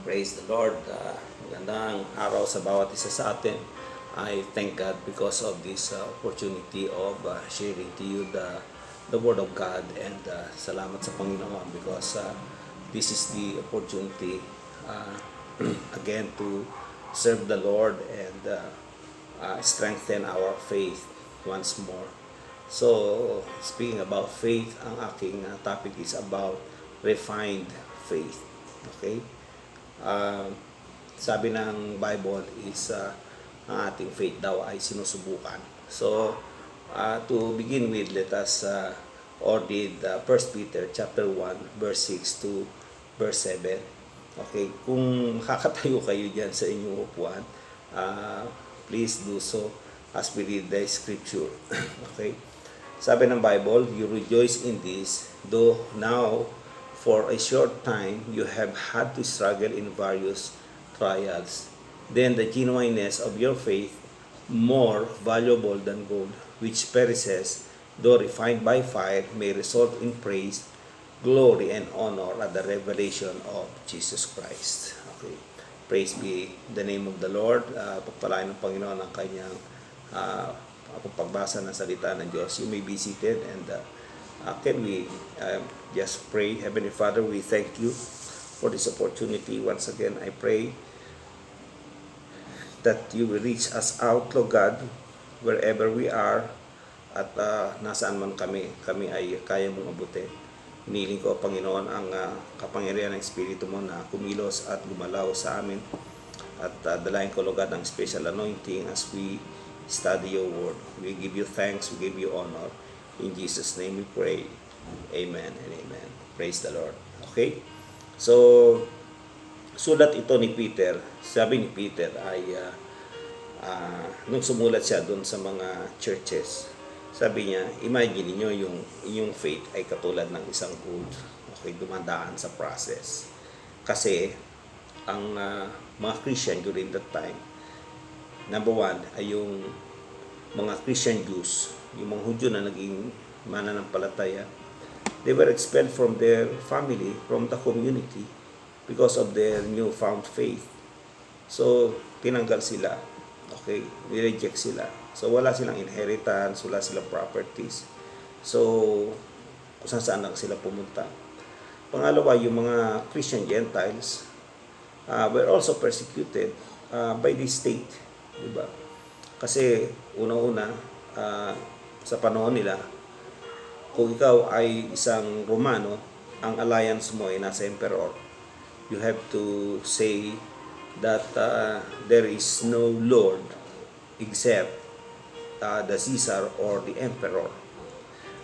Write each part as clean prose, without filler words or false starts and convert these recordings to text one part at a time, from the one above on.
Praise the Lord. Magandang araw sa bawat isa sa atin. I thank God because of this opportunity of sharing to you the Word of God, and salamat sa Panginoon because this is the opportunity uh, again to serve the Lord and strengthen our faith once more. So, speaking about faith, ang aking topic is about refined faith. Okay? Uh, Sabi ng Bible is ang ating faith daw ay sinusubukan. So, to begin with, let us read 1 Peter chapter 1, verse 6 to verse 7. Okay, kung kakatayo kayo dyan sa inyong upuan, please do so as we read the scripture. Okay, sabi ng Bible, you rejoice in this, though now for a short time you have had to struggle in various trials. Then the genuineness of your faith, more valuable than gold, which perishes, though refined by fire, may result in praise, glory, and honor at the revelation of Jesus Christ. Okay. Praise be the name of the Lord. Pagpalain ng Panginoon ang kanyang pagbasa ng salita ng Diyos. You may be seated and can we just pray? Heavenly Father, we thank you for this opportunity. Once again, I pray that you will reach us out, Lord God, wherever we are at nasaan man kami ay kaya mong abutin. Hiniling ko, Panginoon, ang kapangyarihan ng Espiritu mo na kumilos at gumalaw sa amin. At dalayan ko, Lord God, ang special anointing as we study your word. We give you thanks, we give you honor. In Jesus' name we pray. Amen and amen. Praise the Lord. Okay? So, sulat ito ni Peter. Sabi ni Peter ay nung sumulat siya doon sa mga churches, sabi niya, imagine niyo yung inyong faith ay katulad ng isang gold. Okay, dumadaan sa process. Kasi ang mga Christian during that time, number one ay yung mga Christian Jews, yung mga Hudyo na naging mananampalataya, they were expelled from their family, from the community, because of their newfound faith. So, tinanggal sila. Okay, nireject sila. So, wala silang inheritance, wala silang properties. So, kung saan lang sila pumunta. Pangalawa, yung mga Christian Gentiles were also persecuted by the state. Diba? Kasi, una-una, sa panahon nila, kung ikaw ay isang Romano, ang alliance mo ay nasa emperor. You have to say that there is no Lord except the Caesar or the emperor.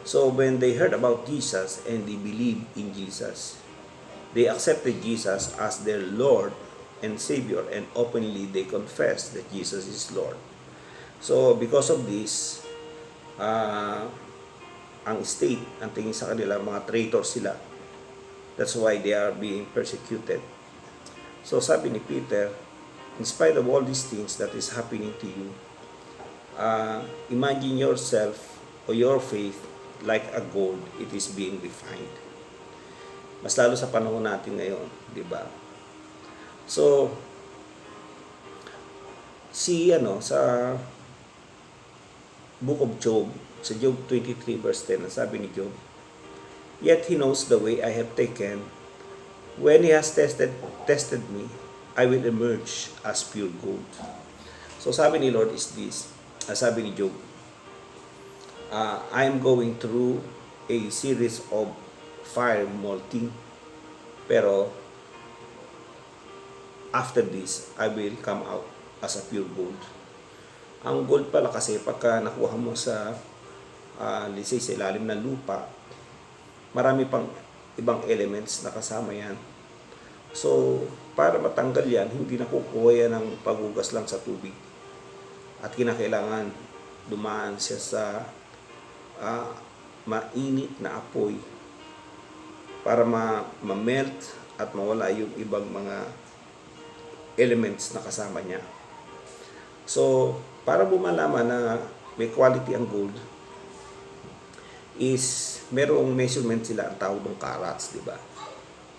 So when they heard about Jesus and they believed in Jesus, they accepted Jesus as their Lord and Savior, and openly they confessed that Jesus is Lord. So because of this, ang state, ang tingin sa kanila, mga traitor sila. That's why they are being persecuted. So sabi ni Peter, in spite of all these things that is happening to you, imagine yourself or your faith like a gold, it is being refined. Mas lalo sa panahon natin ngayon, di ba? So, sa Book of Job, sa Job 23 verse 10, sabi ni Job, yet he knows the way I have taken. When he has tested me, I will emerge as pure gold. So sabi ni Lord is this, sabi ni Job, I am going through a series of fire molting, pero after this, I will come out as a pure gold. Ang gold pala kasi pagka nakuha mo sa let's say sa ilalim ng lupa, marami pang ibang elements na kasama yan. So, para matanggal yan, hindi nakukuha yan ng paghugas lang sa tubig. At kinakailangan dumaan siya sa mainit na apoy para ma-melt at mawala yung ibang mga elements na kasama niya. So, para bumalaman na may quality ang gold, is merong measurement sila, ang tawag ng carats, di ba?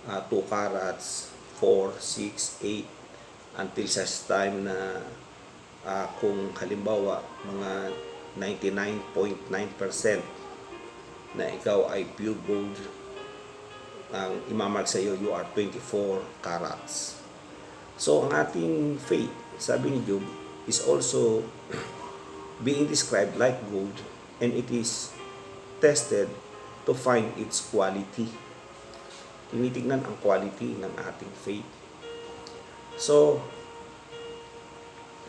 2 carats, 4, 6, 8 until such time na kung halimbawa mga 99.9% na ikaw ay pure gold, ang imamark sa iyo, you are 24 carats. So ang ating faith, sabi ni Job, is also being described like gold, and it is tested to find its quality. Tinitignan ang quality ng ating faith. So,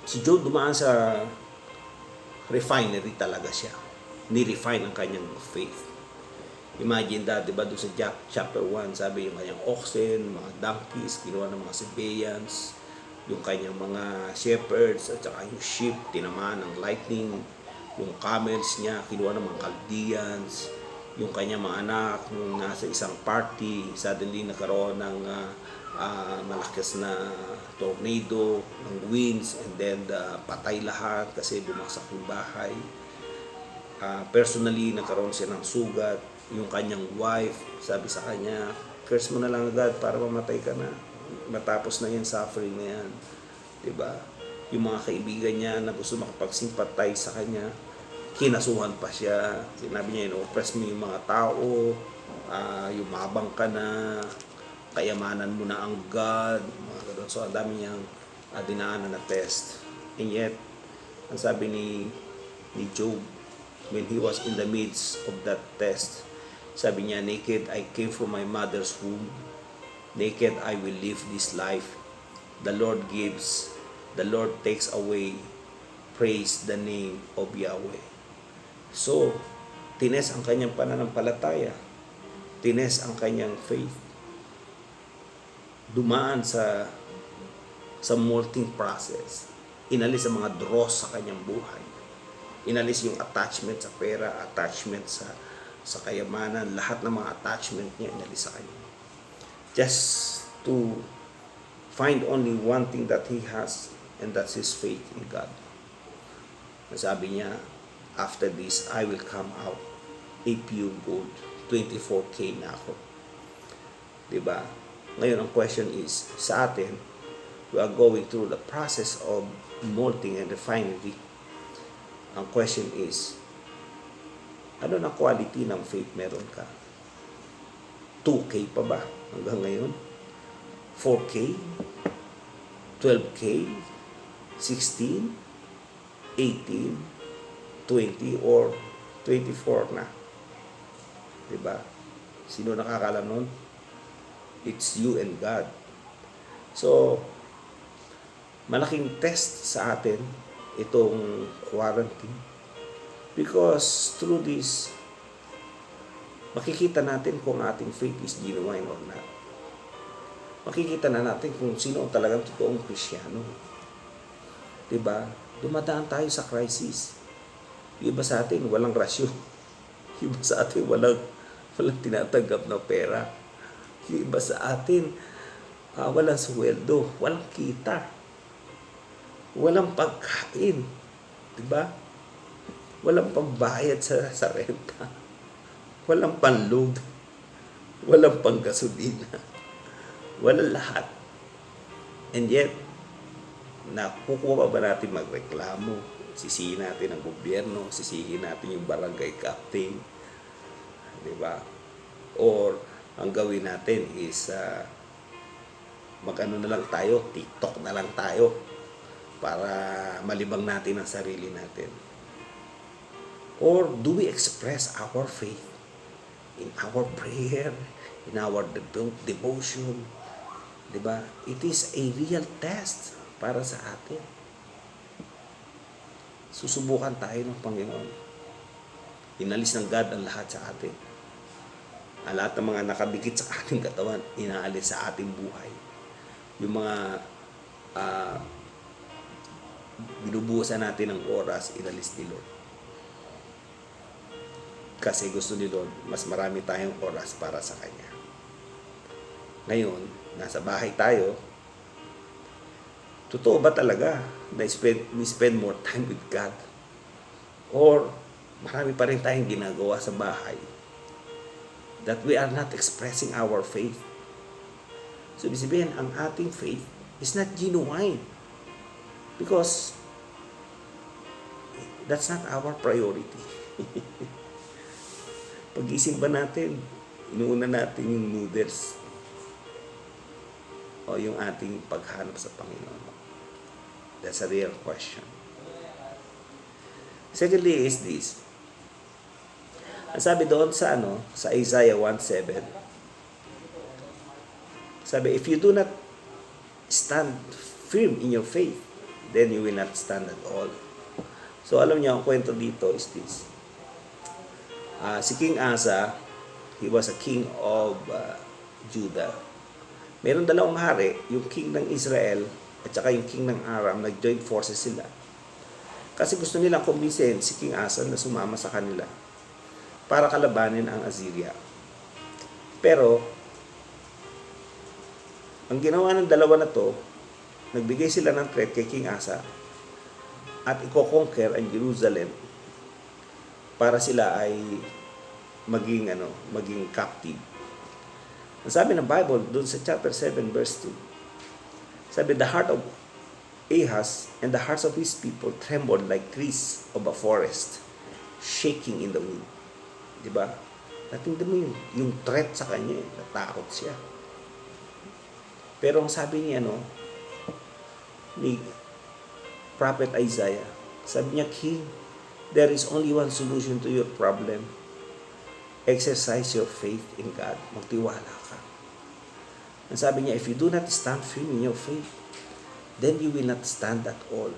si Job dumaan sa refinery talaga siya. Ni-refine ang kanyang faith. Imagine that, diba, doon sa chapter 1, sabi yung kanyang oxen, mga donkeys, kinuha ng mga Sabaeans, yung kanyang mga shepherds, at saka yung sheep, tinamaan ng lightning, yung camels niya, kinuha ng mga Chaldeans, yung kanyang mga anak, nung nasa isang party, suddenly nagkaroon ng malakas na tornado, ng winds, and then patay lahat kasi bumagsak yung bahay. Personally, nagkaroon siya ng sugat. Yung kanyang wife, sabi sa kanya, curse mo na lang agad para mamatay ka na. Matapos na yung suffering na yan. Diba? Yung mga kaibigan niya na gusto makapagsimpatay sa kanya, kinasuhan pa siya. Sinabi niya, oppress mo yung mga tao, yumabang ka na, kayamanan mo na ang God, mga ganun. So, ang dami niyang dinaanan na test. And yet, ang sabi ni Job, when he was in the midst of that test, sabi niya, naked I came from my mother's womb, naked I will live this life. The Lord gives, the Lord takes away, praise the name of Yahweh. So, tines ang kanyang pananampalataya, tines ang kanyang faith, dumaan sa molting process, inalis ang mga dross sa kanyang buhay, inalis yung attachment sa pera, attachment sa kayamanan, lahat ng mga attachment niya inalis sa kanya, just to find only one thing that he has, and that's his faith in God. Sabi niya, after this, I will come out a pure gold. 24K na ako. Diba? Ngayon, ang question is, sa atin, we are going through the process of molting and refinery. Ang question is, ano na quality ng faith meron ka? 2K pa ba hanggang ngayon? 4K? 12K? 16? 18? 20 or 24 na. Diba? Sino nakakalam nun? It's you and God. So, malaking test sa atin itong quarantine. Because through this, makikita natin kung ating faith is genuine or not. Makikita na natin kung sino talagang totoong Kristiyano. Diba? Dumadaan tayo sa crisis. Yung iba sa atin, walang rasyo. Yung iba sa atin, walang tinatanggap na pera. Yung iba sa atin, walang sweldo, walang kita, walang pagkain. Diba? Walang pambayad sa renta. Walang panload. Walang panggasolina. Walang lahat. And yet, nakukuha ba natin magreklamo? Sisihin natin ang gobyerno, sisihin natin yung barangay captain, di ba? Or ang gawin natin is mag-ano na lang tayo, TikTok na lang tayo para malibang natin ang sarili natin. Or do we express our faith in our prayer, in our devotion? Di ba? It is a real test para sa atin. Susubukan tayo ng Panginoon. Inalis ng God ang lahat sa atin. Ang lahat ng mga nakadikit sa ating katawan, inaalis sa ating buhay. Yung mga binubuhusan natin ng oras, inalis ni Lord. Kasi gusto ni Lord, mas marami tayong oras para sa Kanya. Ngayon, nasa bahay tayo, totoo ba talaga na we spend more time with God? Or marami pa rin tayong ginagawa sa bahay that we are not expressing our faith? So, ibig sabihin, ang ating faith is not genuine because that's not our priority. Pag-isip ba natin, inuuna natin yung noodles o yung ating paghanap sa Panginoon? That's a real question. Secondly is this. Ang sabi doon sa sa Isaiah 1:7. Sabi, if you do not stand firm in your faith, then you will not stand at all. So alam niyo, ang kwento dito is this. Si King Asa, he was a king of Judah. Meron dalawang hari, yung king ng Israel at saka yung king ng Aram, nag-join forces sila. Kasi gusto nilang kumbinsin si King Asa na sumama sa kanila para kalabanin ang Assyria. Pero, ang ginawa ng dalawa na to, nagbigay sila ng threat kay King Asa at i-conquer ang Jerusalem para sila ay maging captive. Ang sabi ng Bible doon sa chapter 7 verse 2, sabi, the heart of Ahaz and the hearts of his people trembled like trees of a forest, shaking in the wind. Diba? Natingnan mo yung threat sa kanya, natakot siya. Pero ang sabi niya, ni Prophet Isaiah, sabi niya, King, there is only one solution to your problem. Exercise your faith in God. Magtiwala ka. Ang sabi niya, if you do not stand firm in your faith, then you will not stand at all.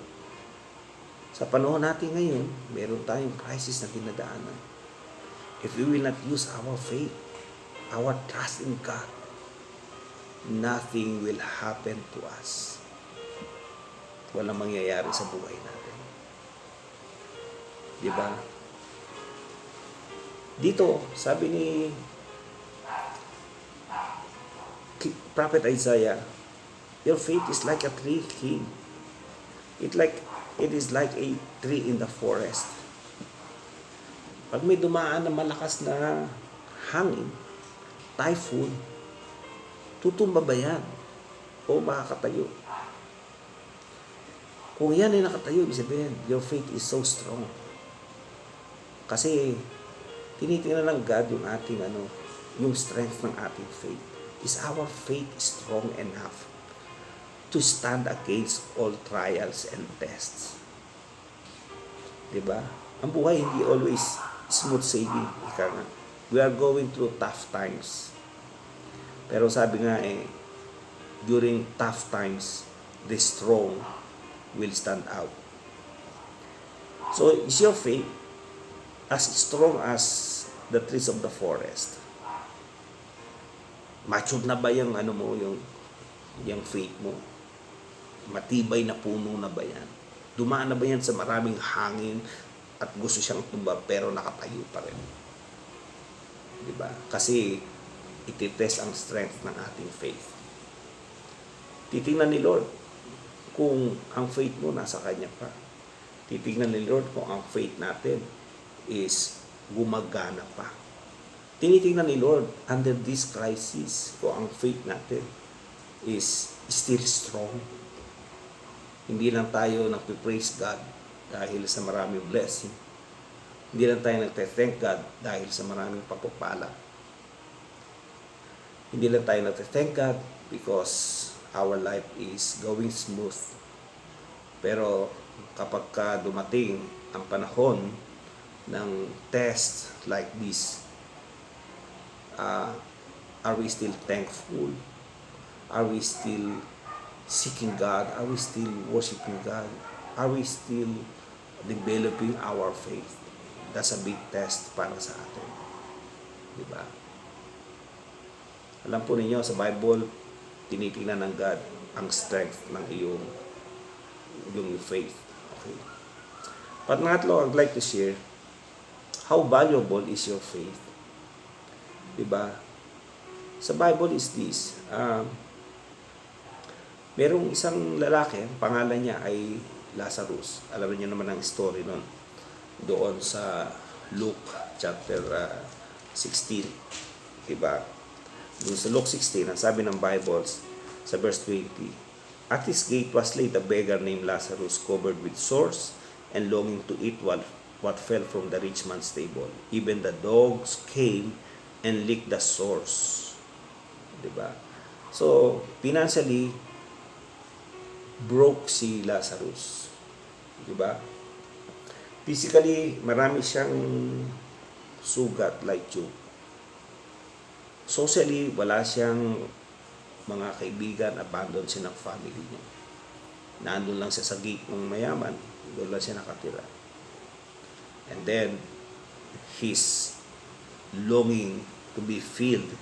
Sa panahon natin ngayon, meron tayong crisis na dinadaanan. If we will not use our faith, our trust in God, nothing will happen to us. Walang mangyayari sa buhay natin. Diba? Dito, sabi ni Prophet Isaiah, your faith is like a tree, King. It is like a tree in the forest. Pag may dumaan na malakas na hangin, typhoon, tutumba ba yan? O makakatayo? Kung yan ay nakatayo, ibig sabihin, your faith is so strong. Kasi, tinitingnan ng God yung ating yung strength ng ating faith. Is our faith strong enough to stand against all trials and tests? Diba? Ang buhay hindi always smooth sailing. Ika nga. We are going through tough times. Pero sabi nga during tough times, the strong will stand out. So, is your faith as strong as the trees of the forest? Matured na ba yung yung faith mo? Matibay na puno na ba yan? Dumaan na ba yan sa maraming hangin at gusto siyang tumba pero nakatayo pa rin? Diba? Kasi ititest ang strength ng ating faith. Titingnan ni Lord kung ang faith mo nasa Kanya pa. Titingnan ni Lord kung ang faith natin is gumagana pa. Tinitingnan ni Lord under this crisis kung ang faith natin is still strong. Hindi lang tayo nagpe-praise God dahil sa maraming blessing. Hindi lang tayo nagte-thank God dahil sa maraming pagpapala. Hindi lang tayo nagte-thank God because our life is going smooth. Pero kapag dumating ang panahon ng test like this, are we still thankful? Are we still seeking God? Are we still worshiping God? Are we still developing our faith? That's a big test para sa atin. Diba? Alam po ninyo, sa Bible, tinitingnan ng God ang strength ng iyong faith. Okay. But ngatlo, I'd like to share, how valuable is your faith? Diba? Sa Bible is this. Merong isang lalaki, pangalan niya ay Lazarus. Alam niyo naman ang story nun. Doon sa Luke chapter 16. Diba? Yung sa Luke 16, ang sabi ng Bible sa verse 20, at his gate was laid a beggar named Lazarus, covered with sores and longing to eat what fell from the rich man's table. Even the dogs came and licked the sores. Diba? So, financially, broke si Lazarus. Diba? Physically, marami siyang sugat like you. Socially, wala siyang mga kaibigan, abandon siya ng family niya. Nandun lang siya sa gate ng mayaman, doon lang siya nakatira. And then, his longing to be filled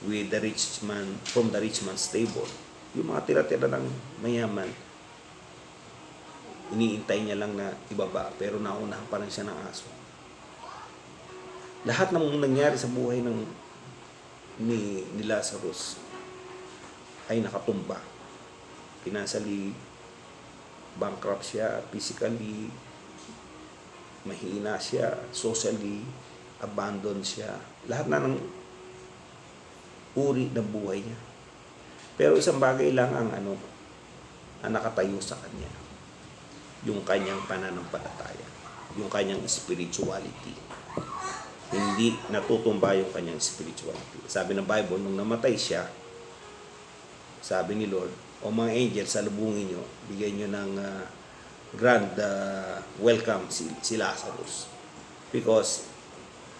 with the rich man, from the rich man's table. Yung mga tira-tira ng mayaman, iniintay niya lang na ibaba, pero naunahan pa rin siya ng aso. Lahat ng nangyari sa buhay ni Lazarus ay nakatumba. Financially, bankrupt siya, physically, mahina siya, socially, abandoned siya. Lahat na ng uri ng buhay niya. Pero isang bagay lang ang nakatayo sa kanya. Yung kanyang pananampalataya. Yung kanyang spirituality. Hindi natutumba yung kanyang spirituality. Sabi ng Bible, nung namatay siya, sabi ni Lord, o mga angels, salubungin nyo, bigyan nyo ng grand welcome si Lazarus. Because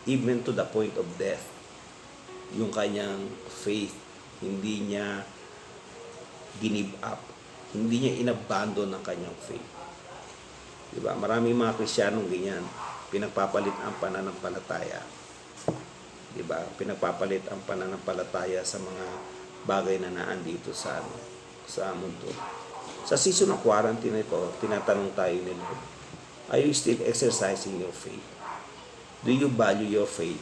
even to the point of death, yung kanyang faith, hindi niya give up. Hindi niya inabandon ng kanyang faith. Diba? Maraming mga Kristiyanong ganyan. Pinagpapalit ang pananampalataya. Diba? Pinagpapalit ang pananampalataya sa mga bagay na naandito sa mundo. Sa season ng quarantine ito, tinatanong tayo ni Lord, are you still exercising your faith? Do you value your faith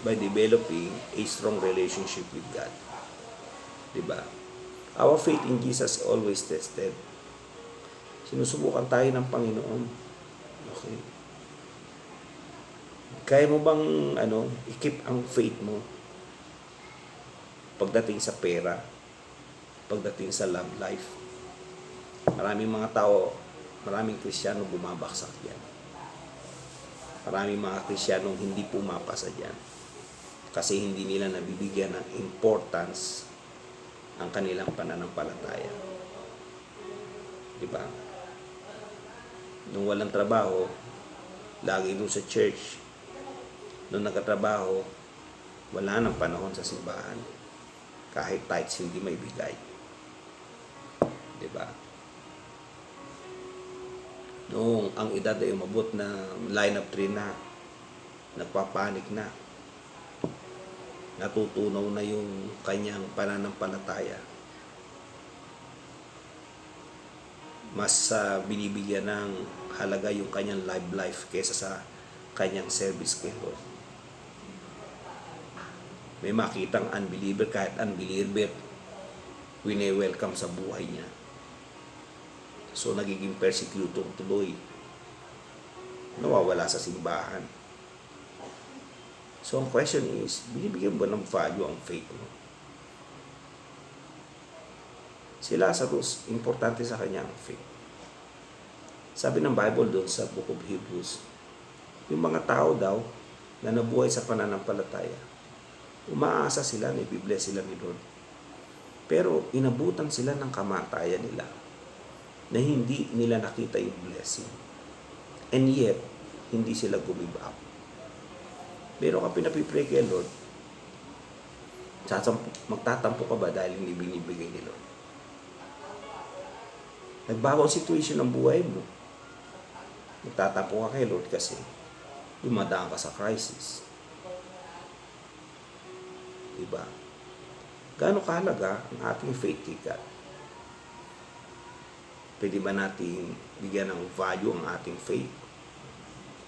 by developing a strong relationship with God? Diba? Our faith in Jesus is always tested. Sinusubukan tayo ng Panginoon. Okay. Kaya mo bang i-keep ang faith mo pagdating sa pera, pagdating sa love life? Maraming mga tao, maraming Kristiyano bumabaksak yan. Maraming mga Kristiyanong hindi pumapasa dyan kasi hindi nila nabibigyan ng importance ang kanilang pananampalataya. Diba? Nung walang trabaho, lagi doon sa church. Nung nagkatrabaho, wala nang panahon sa simbahan. Kahit tithes hindi may bigay. Diba? Noong ang edad ay umabot na line of 3 na, nagpapanik na, natutunaw na yung kanyang pananampalataya. Mas binibigyan ng halaga yung kanyang life kaysa sa kanyang service kay Lord. May makitang unbeliever, kahit unbeliever, wine-welcome sa buhay niya. So, nagiging persecutor tuloy. Nawawala sa simbahan. So, ang question is, binibigyan ba ng value ang faith mo? Si Lazarus, importante sa kanya ang faith. Sabi ng Bible doon sa Book of Hebrews, yung mga tao daw na nabuhay sa pananampalataya, umaasa sila, nabibless sila ni Lord. Pero inabutan sila ng kamatayan nila na hindi nila nakita yung blessing. And yet, hindi sila give up. Pero kapag pinapipray kay Lord, magtatampo ka ba dahil hindi binibigay ni Lord? Nagbago ang situation ng buhay mo. Magtatampo ka kay Lord kasi dumadaan ka sa crisis. Diba? Gaano kahalaga ang ating faith kay God? Pwede ba natin bigyan ng value ang ating faith?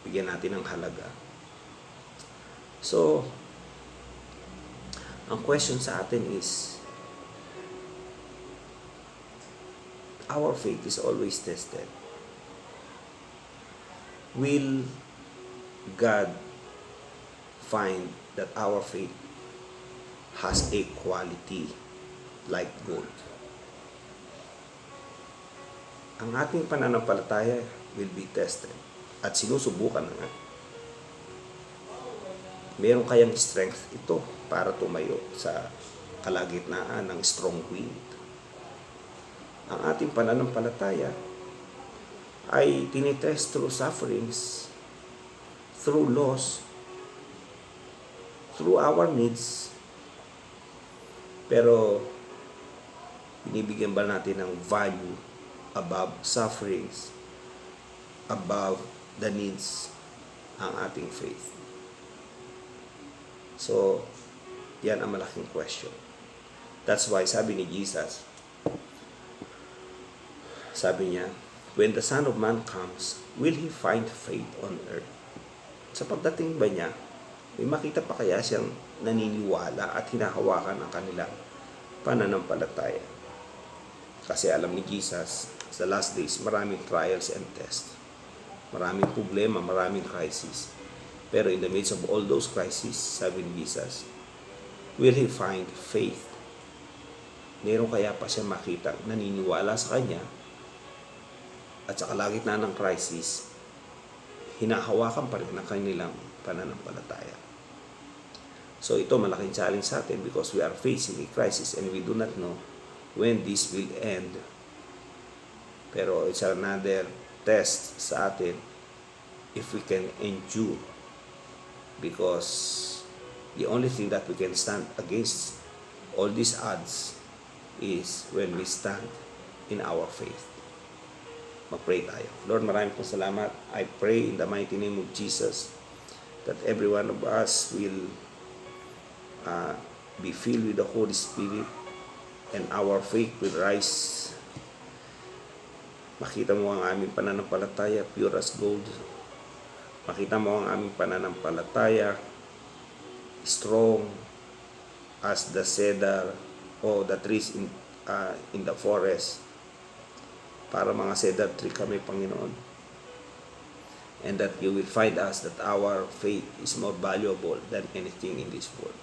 Bigyan natin ng halaga. So, ang question sa atin is, our faith is always tested. Will God find that our faith has a quality like gold. Ang ating pananampalataya will be tested at sinusubukan na nga. Meron kayang strength ito para tumayo sa kalagitnaan ng strong wind. Ang ating pananampalataya ay tinitest through sufferings, through loss, through our needs. Pero binibigyan ba natin ng value above sufferings, above the needs, ang ating faith? So, yan ang malaking question. That's why sabi ni Jesus, sabi niya, when the Son of Man comes, will He find faith on earth? Sa pagdating ba niya, may makita pa kaya siyang naniniwala at hinahawakan ang kanilang pananampalataya? Kasi alam ni Jesus, sa last days, maraming trials and tests. Maraming problema, maraming crises. Pero in the midst of all those crises, sabi ni Jesus, will He find faith? Meron kaya pa siya makita naniniwala sa Kanya at sa kalagitnaan ng crisis, hinahawakan pa rin ang kanilang pananampalataya. So ito malaking challenge sa atin because we are facing a crisis and we do not know when this will end. Pero it's another test sa atin if we can endure, because the only thing that we can stand against all these odds is when we stand in our faith. Mag-pray tayo. Lord, maraming pong salamat. I pray in the mighty name of Jesus that every one of us will be filled with the Holy Spirit and our faith will rise. Makita mo ang aming pananampalataya, pure as gold. Makita mo ang aming pananampalataya, strong as the cedar o the trees in the forest. Para mga cedar tree kami, Panginoon. And that you will find us that our faith is more valuable than anything in this world.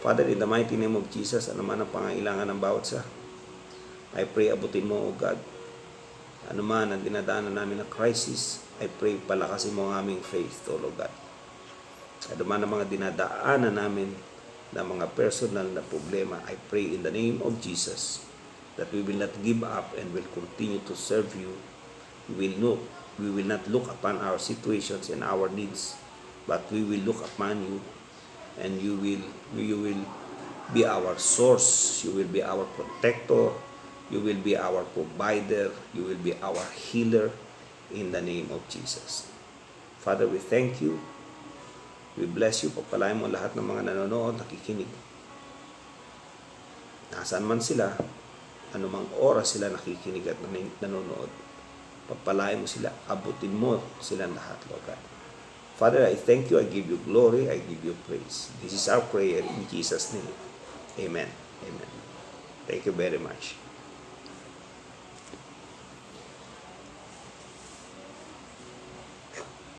Father, in the mighty name of Jesus, ano man ang pangailangan ng bawat isa, I pray abutin mo, O God. Ano man ang dinadaanan namin na crisis, I pray palakasin mo ang aming faith, O Lord God. Ano man ang mga dinadaanan namin na mga personal na problema, I pray in the name of Jesus that we will not give up and will continue to serve you. We will not look upon our situations and our needs, but we will look upon you, and you will be our source, you will be our protector, you will be our provider, you will be our healer in the name of Jesus. Father, we thank you. We bless you. Pagpalain mo lahat ng mga nanonood, nakikinig. Nasaan man sila, anumang oras sila nakikinig at nanonood, pagpalain mo sila, abutin mo sila lahat, Lord God. Father, I thank you, I give you glory, I give you praise. This is our prayer in Jesus' name. Amen. Amen. Thank you very much.